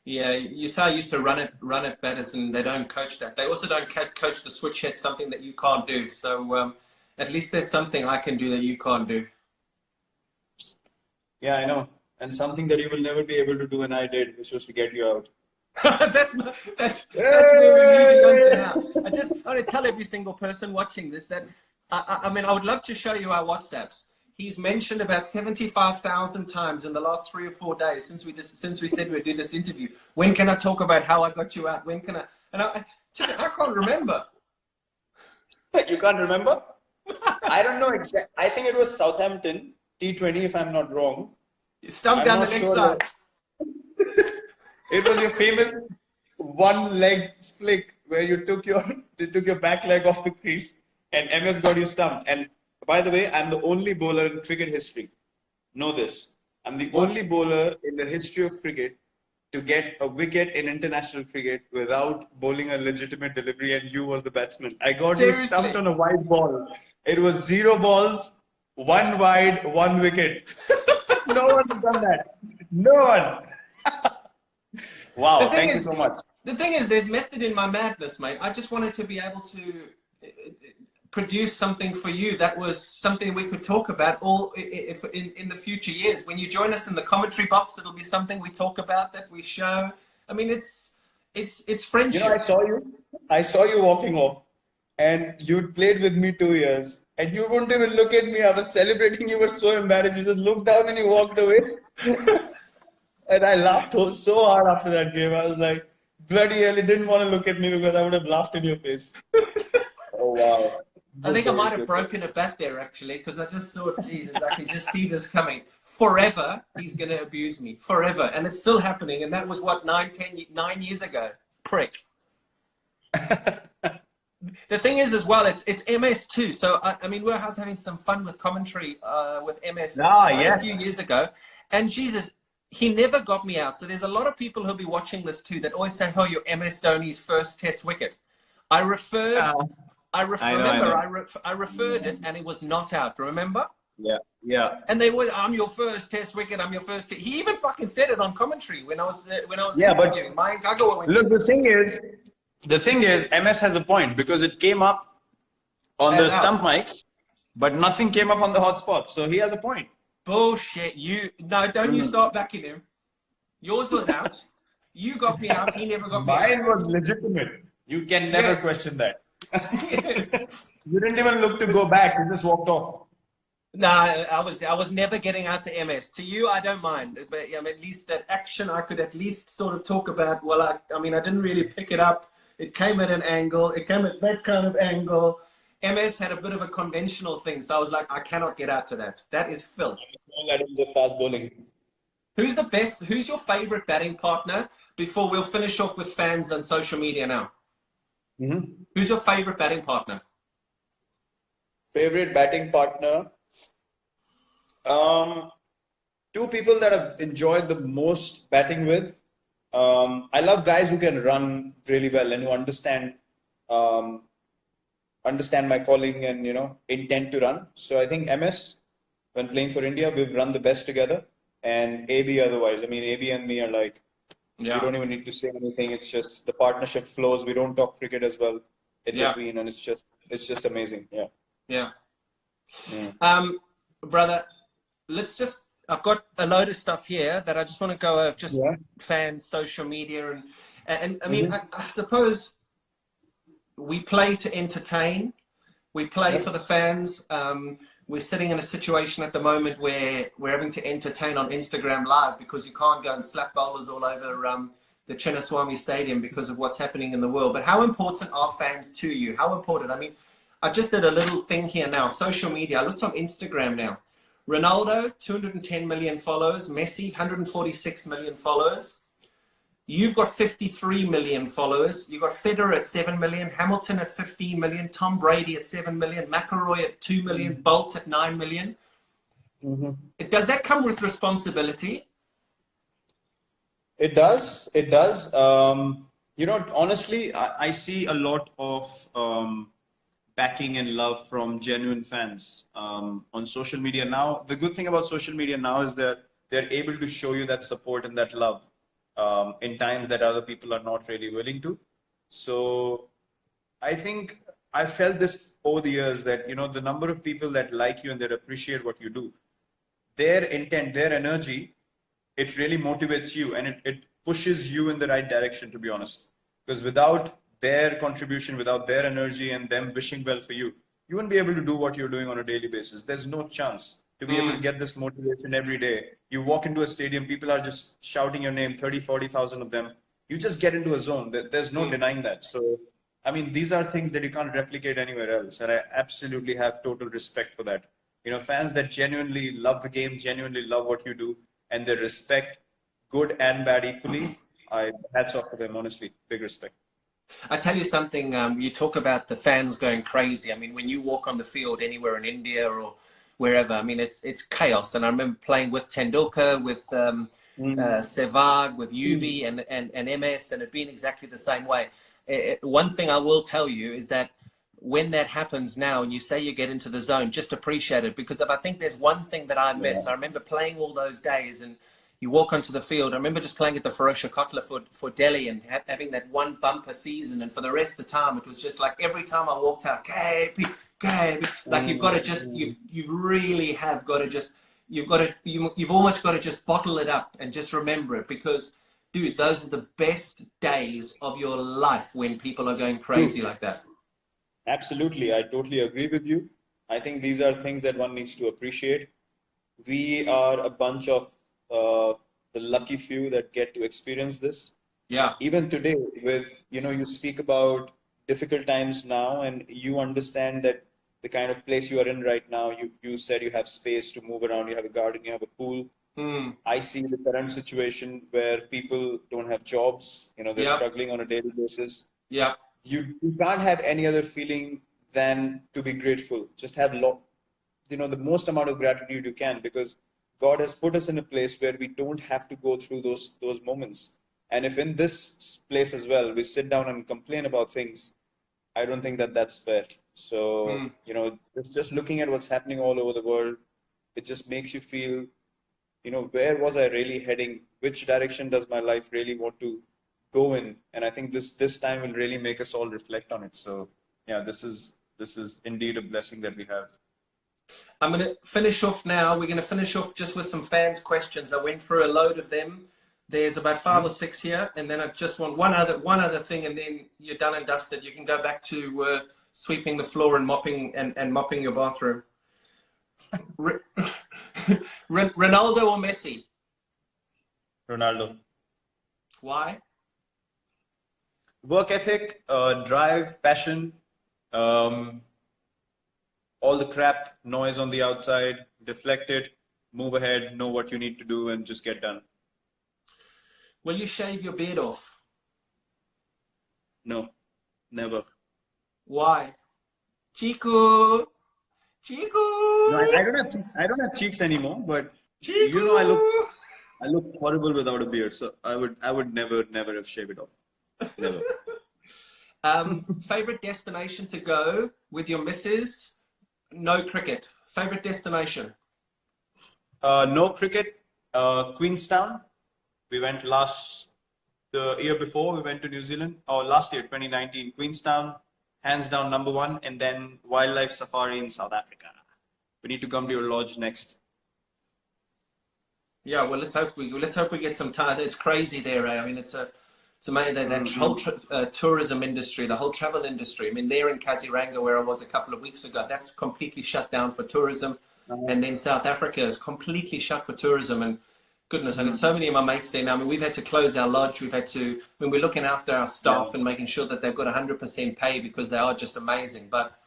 A: Yeah, you say I used to run it batters, and they don't coach that. They also don't coach the switch hit, something that you can't do. So at least there's something I can do that you can't do.
B: Yeah, I know. And something that you will never be able to do, and I did, which was to get you out.
A: that's where we're moving on to now. I want to tell every single person watching this that I mean, I would love to show you our WhatsApps. He's mentioned about 75,000 times in the last 3 or 4 days since we said we'd do this interview. When can I talk about how I got you out? When can I? And I can't remember.
B: You can't remember? I don't know exactly. I think it was Southampton T20, if I'm not wrong.
A: Stump
B: I'm
A: down the
B: not
A: next
B: sure.
A: side.
B: It was your famous one leg flick where you took your back leg off the crease and MS got you stumped. And by the way, I'm the only bowler in cricket history. Know this. I'm the
A: What?
B: only bowler in the history of cricket to get a wicket in international cricket without bowling a legitimate delivery, and you were the batsman. I got you stumped
A: Seriously.
B: on a wide ball. It was 0 balls, one wide, one wicket. No one's done that. No one.
A: The
B: Wow,
A: thing
B: thank you
A: is,
B: so much.
A: there's method in my madness, mate. I just wanted to be able to produce something for you that was something we could talk about all if in the future years. When you join us in the commentary box, it'll be something we talk about that we show. I mean, it's
B: You know,
A: friendship.
B: I saw you walking off, and you'd played with me 2 years, and you wouldn't even look at me. I was celebrating. You were so embarrassed. You just looked down and you walked away. And I laughed so hard after that game. I was like, bloody hell, he didn't want to look at me because I would have laughed in your face. Oh, wow.
A: I
B: Good
A: think I
B: days,
A: might have
B: good days.
A: broken a bat there actually, because I just thought, Jesus, I can just see this coming. Forever, he's going to abuse me. Forever. And it's still happening. And that was what, 9 years ago? Prick. The thing is, as well, it's MS too. So, I mean, I was having some fun with commentary with MS
B: Ah,
A: a
B: yes.
A: few years ago. And Jesus, he never got me out. So there's a lot of people who'll be watching this too that always say, oh, you're MS Dhoni's first test wicket. I referred I referred it, and it was not out. Remember?
B: Yeah, yeah.
A: And they were, I'm your first test wicket. I'm your first. He even fucking said it on commentary when I was
B: Yeah, but
A: interviewing. Mike Gagawa went
B: look, the thing is, MS has a point because it came up on the
A: out.
B: stump mics, but nothing came up on the hot spot. So he has a point.
A: Bullshit. Don't you start backing him. Yours was out. You got me out. He never got me out.
B: Mine was legitimate. You can never
A: Yes.
B: question that.
A: Yes.
B: You didn't even look to go back. You just walked off.
A: No, I was never getting out to MS. To you, I don't mind, but at least that action I could at least sort of talk about. Well, I mean, I didn't really pick it up. It came at an angle. It came at that kind of angle. MS had a bit of a conventional thing, so I was like, I cannot get out to that. That is filth.
B: That was a fast bowling.
A: Who's the best? Who's your favorite batting partner? Before we'll finish off with fans on social media now.
B: Mm-hmm.
A: Who's your favorite batting partner?
B: Favorite batting partner? Two people that I've enjoyed the most batting with. I love guys who can run really well and who understand my calling and intent to run. So I think MS, when playing for India, we've run the best together, and AB otherwise. I mean, AB and me are like, we don't even need to say anything. It's just the partnership flows. We don't talk cricket as well in between, and it's just amazing. Yeah.
A: Brother, I've got a load of stuff here that I just want to go over, just fans, social media, and I mean, I suppose we play to entertain. We play for the fans. We're sitting in a situation at the moment where we're having to entertain on Instagram Live because you can't go and slap bowlers all over the Chinnaswamy Stadium because of what's happening in the world. But how important are fans to you? How important? I mean, I just did a little thing here now. Social media. I looked on Instagram now. Ronaldo, 210 million followers. Messi, 146 million followers. You've got 53 million followers. You've got Federer at 7 million, Hamilton at 15 million, Tom Brady at 7 million, McIlroy at 2 million, Bolt at 9 million. Does that come with responsibility?
B: It does. It does. Honestly, I see a lot of backing and love from genuine fans on social media now. The good thing about social media now is that they're able to show you that support and that love in times that other people are not really willing to. So I think I felt this over the years that, the number of people that like you and that appreciate what you do, their intent, their energy, it really motivates you and it pushes you in the right direction, to be honest. Because without their contribution, without their energy and them wishing well for you, you wouldn't be able to do what you're doing on a daily basis. There's no chance to be able to get this motivation every day. You walk into a stadium, people are just shouting your name, 30, 40,000 of them. You just get into a zone. There's no denying that. So I mean, these are things that you can't replicate anywhere else, and I absolutely have total respect for that. You know, fans that genuinely love the game, genuinely love what you do, and they respect good and bad equally. I hats off to them, honestly. Big respect.
A: I tell you something, you talk about the fans going crazy. I mean, when you walk on the field anywhere in India or wherever, I mean, it's chaos. And I remember playing with Tendulkar, with
B: Mm.
A: Sehwag, with Yuvi and MS, and it being exactly the same way. One thing I will tell you is that when that happens now and you say you get into the zone, just appreciate it. Because if I think there's one thing that I miss, I remember playing all those days and you walk onto the field. I remember just playing at the Ferocia Kotla for Delhi and having that one bumper season. And for the rest of the time, it was just like every time I walked out, KP, KP, like you've got to just, you really have got to just, you've almost got to just bottle it up and just remember it because, dude, those are the best days of your life when people are going crazy like that.
B: Absolutely, I totally agree with you. I think these are things that one needs to appreciate. We are a bunch of the lucky few that get to experience this.
A: Yeah.
B: Even today, with you speak about difficult times now, and you understand that the kind of place you are in right now. You said you have space to move around. You have a garden. You have a pool.
A: Mm.
B: I see the current situation where people don't have jobs. They're
A: Yep.
B: struggling on a daily basis.
A: Yeah.
B: You can't have any other feeling than to be grateful. Just have the most amount of gratitude you can because God has put us in a place where we don't have to go through those moments. And if in this place as well we sit down and complain about things, I don't think that that's fair. So
A: Mm.
B: just looking at what's happening all over the world, it just makes you feel, where was I really heading? Which direction does my life really want to go in? And I think this time will really make us all reflect on it. So yeah, this is indeed a blessing that we have.
A: I'm going to finish off now. We're going to finish off just with some fans' questions. I went through a load of them. There's about 5 or 6 here, and then I just want one other thing, and then you're done and dusted. You can go back to sweeping the floor and mopping your bathroom. Ronaldo or Messi?
B: Ronaldo.
A: Why?
B: Work ethic, drive, passion, all the crap, noise on the outside, deflect it, move ahead, know what you need to do, and just get done.
A: Will you shave your beard off?
B: No, never.
A: Why? Chico!
B: No, I don't have cheeks anymore, but
A: Chico!
B: I look horrible without a beard, so I would never have shaved it off. Never.
A: Favorite destination to go with your missus? No cricket. Favorite destination?
B: No cricket. Queenstown. We went the year before we went to New Zealand. Or last year, 2019. Queenstown, hands down number one, and then wildlife safari in South Africa. We need to come to your lodge next.
A: Yeah, well, let's hope we get some time. It's crazy there. I mean, it's amazing that whole tourism industry, the whole travel industry. I mean, there in Kaziranga, where I was a couple of weeks ago, that's completely shut down for tourism, and then South Africa is completely shut for tourism. And goodness, I got so many of my mates there now. I mean, we've had to close our lodge. We're looking after our staff and making sure that they've got 100% pay because they are just amazing. But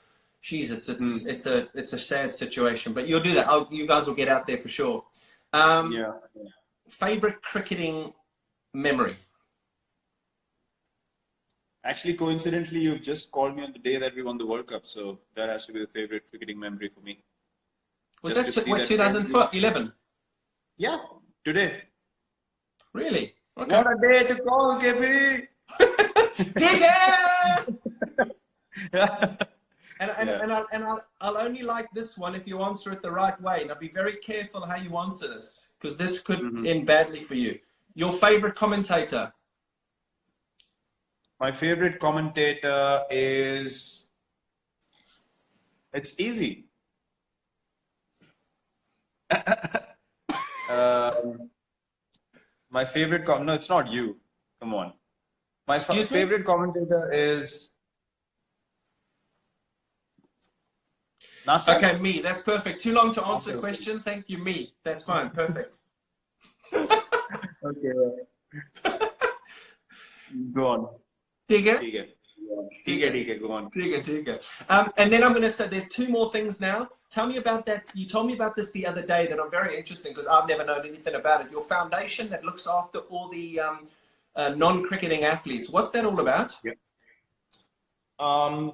A: geez, it's a sad situation. But you'll do that. You guys will get out there for sure. Favorite cricketing memory?
B: Actually, coincidentally, you've just called me on the day that we won the World Cup, so that has to be the favorite cricketing memory for me.
A: Was that 2011?
B: Yeah, today.
A: Really? Okay.
B: What a day to call, KB!
A: Yeah! And I'll only like this one if you answer it the right way. Now be very careful how you answer this, because this could end badly for you. Your favorite commentator?
B: My favorite commentator is... It's easy. My favorite... No, it's not you. Come on. My favorite commentator is... Nasser?
A: Okay, me. That's perfect. Too long to answer the question. Thank you, me. That's fine. Perfect.
B: Okay. Go on.
A: Digger?
B: ठीक है, go on.
A: Tika. And then I'm going to say there's two more things now. Tell me about that. You told me about this the other day that I'm very interested in because I've never known anything about it. Your foundation that looks after all the non-cricketing athletes. What's that all about?
B: Yeah.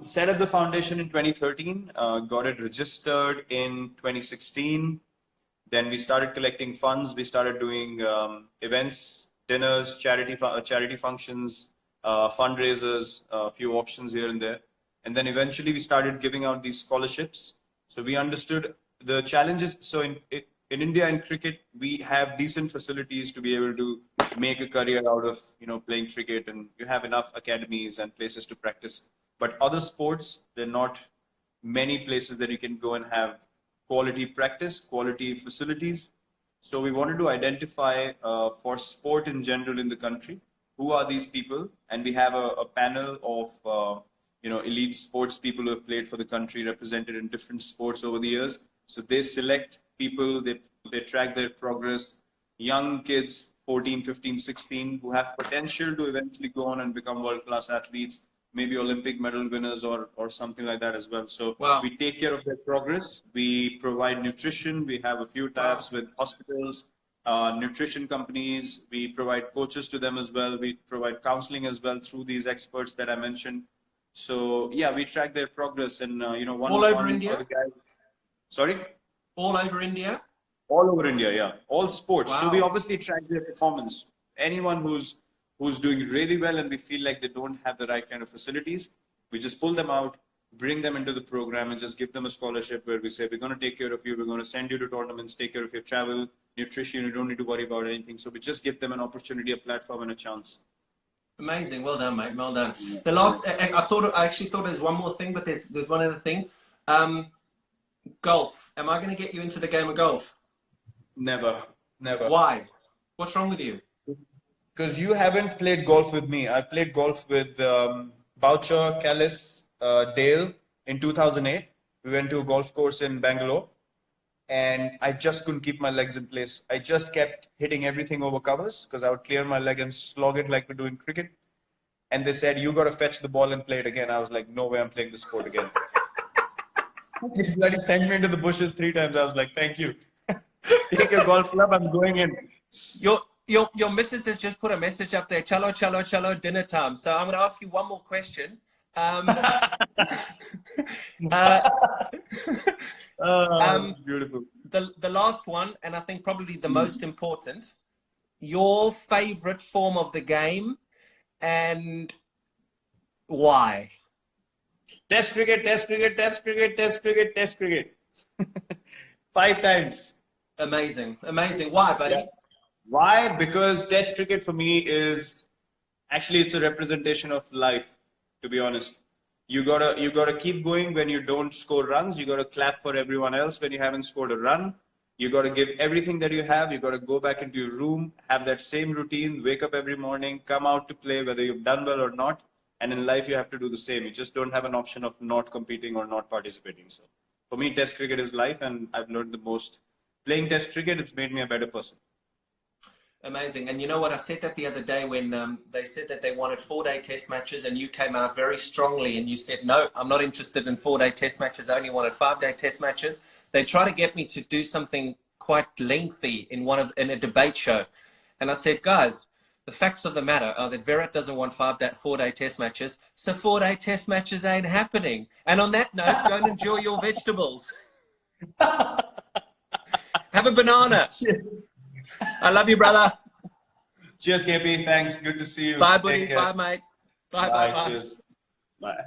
B: Set up the foundation in 2013, got it registered in 2016. Then we started collecting funds. We started doing events, dinners, charity functions, fundraisers, a few auctions here and there. And then eventually we started giving out these scholarships. So we understood the challenges. So in India in cricket, we have decent facilities to be able to make a career out of, playing cricket, and you have enough academies and places to practice. But other sports, there are not many places that you can go and have quality practice, quality facilities. So we wanted to identify for sport in general in the country, who are these people? And we have a panel of elite sports people who have played for the country, represented in different sports over the years. So they select people, they track their progress, young kids, 14, 15, 16, who have potential to eventually go on and become world-class athletes, maybe Olympic medal winners or something like that as well. So
A: wow.
B: We take care of their progress. We provide nutrition. We have a few tie-ups with hospitals, nutrition companies. We provide coaches to them as well. We provide counseling as well through these experts that I mentioned. So yeah, we track their progress and
A: all over India.
B: Sorry.
A: All over India.
B: All over India, yeah. All sports.
A: Wow.
B: So we obviously track their performance. Anyone who's doing really well and we feel like they don't have the right kind of facilities, we just pull them out, bring them into the program and just give them a scholarship where we say, we're going to take care of you. We're going to send you to tournaments, take care of your travel, nutrition. You don't need to worry about anything. So we just give them an opportunity, a platform and a chance.
A: Amazing. Well done, mate. Well done. The last, I actually thought there's one more thing, but there's one other thing. Golf. Am I going to get you into the game of golf?
B: Never.
A: Why? What's wrong with you?
B: Because you haven't played golf with me. I played golf with Boucher, Callis, Dale in 2008. We went to a golf course in Bangalore and I just couldn't keep my legs in place. I just kept hitting everything over covers because I would clear my leg and slog it like we do in cricket. And they said, you got to fetch the ball and play it again. I was like, no way I'm playing this sport again. They bloody sent me into the bushes 3 times. I was like, thank you. Take your golf club, I'm going in.
A: Your missus has just put a message up there. Chalo, dinner time. So I'm going to ask you one more question.
B: Beautiful.
A: The last one, and I think probably the most important, your favorite form of the game and why?
B: Test cricket. 5 times.
A: Amazing. Why, buddy?
B: Yeah. Why? Because Test cricket for me is actually it's a representation of life. To be honest, you gotta keep going when you don't score runs. You gotta clap for everyone else when you haven't scored a run. You gotta give everything that you have. You gotta go back into your room, have that same routine, wake up every morning, come out to play whether you've done well or not. And in life, you have to do the same. You just don't have an option of not competing or not participating. So for me, Test cricket is life, and I've learned the most. Playing Test cricket, it's made me a better person.
A: Amazing. And you know what? I said that the other day when they said that they wanted 4-day test matches and you came out very strongly and you said, no, I'm not interested in 4-day test matches. I only wanted 5-day test matches. They tried to get me to do something quite lengthy in a debate show. And I said, guys, the facts of the matter are that Virat doesn't want 4-day test matches. So 4-day test matches ain't happening. And on that note, go and enjoy your vegetables. Have a banana.
B: Cheers.
A: I love you, brother.
B: Cheers, KP. Thanks. Good to see you.
A: Bye, buddy. Bye, mate. Bye.
B: Cheers. Bye.